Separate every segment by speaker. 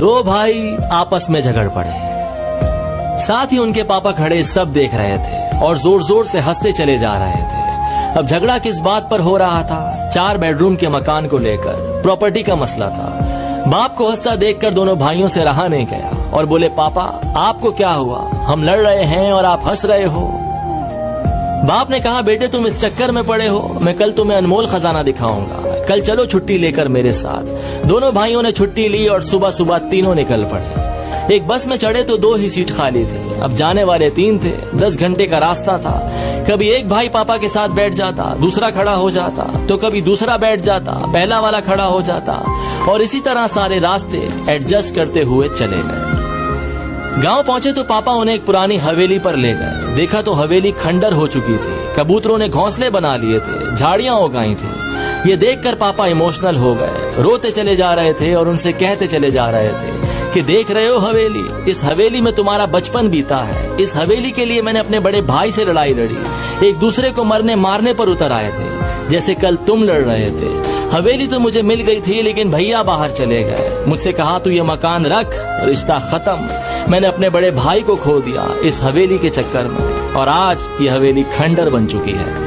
Speaker 1: दो भाई आपस में झगड़ पड़े। साथ ही उनके पापा खड़े सब देख रहे थे और जोर जोर से हंसते चले जा रहे थे। अब झगड़ा किस बात पर हो रहा था? 4 बेडरूम के मकान को लेकर प्रॉपर्टी का मसला था। बाप को हंसता देखकर दोनों भाइयों से रहा नहीं गया और बोले, पापा आपको क्या हुआ? हम लड़ रहे हैं और आप हंस रहे हो। बाप ने कहा, बेटे तुम इस चक्कर में पड़े हो, मैं कल तुम्हें अनमोल खजाना दिखाऊंगा, कल चलो छुट्टी लेकर मेरे साथ। दोनों भाइयों ने छुट्टी ली और सुबह सुबह तीनों निकल पड़े। एक बस में चढ़े तो 2 ही सीट खाली थी। अब जाने वाले 3 थे, 10 घंटे का रास्ता था। कभी एक भाई पापा के साथ बैठ जाता, दूसरा खड़ा हो जाता, तो कभी दूसरा बैठ जाता, पहला वाला खड़ा हो जाता, और इसी तरह सारे रास्ते एडजस्ट करते हुए चले गए। गांव पहुंचे तो पापा उन्हें एक पुरानी हवेली पर ले गए। देखा तो हवेली खंडर हो चुकी थी, कबूतरों ने घोंसले बना लिए थे, झाड़ियां उगाई थी। ये देखकर पापा इमोशनल हो गए, रोते चले जा रहे थे और उनसे कहते चले जा रहे थे कि देख रहे हो हवेली, इस हवेली में तुम्हारा बचपन बीता है। इस हवेली के लिए मैंने अपने बड़े भाई से लड़ाई लड़ी, एक दूसरे को मरने मारने पर उतर आए थे, जैसे कल तुम लड़ रहे थे। हवेली तो मुझे मिल गई थी, लेकिन भैया बाहर चले गए। मुझसे कहा तू ये मकान रख, रिश्ता खत्म। मैंने अपने बड़े भाई को खो दिया इस हवेली के चक्कर में, और आज ये हवेली खंडर बन चुकी है।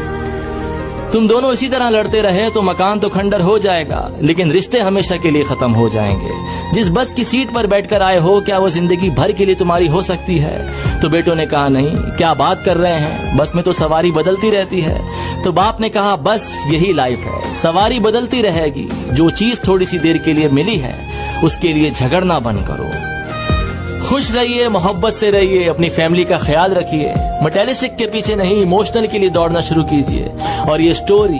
Speaker 1: तुम दोनों इसी तरह लड़ते रहे तो मकान तो खंडर हो जाएगा, लेकिन रिश्ते हमेशा के लिए खत्म हो जाएंगे। जिस बस की सीट पर बैठकर आए हो, क्या वो जिंदगी भर के लिए तुम्हारी हो सकती है? तो बेटों ने कहा, नहीं, क्या बात कर रहे हैं, बस में तो सवारी बदलती रहती है। तो बाप ने कहा, बस यही लाइफ है, सवारी बदलती रहेगी। जो चीज थोड़ी सी देर के लिए मिली है, उसके लिए झगड़ना बंद करो। खुश रहिए, मोहब्बत से रहिए, अपनी फैमिली का ख्याल रखिए। मटेरियलिस्टिक के पीछे नहीं, इमोशनल के लिए दौड़ना शुरू कीजिए। और ये स्टोरी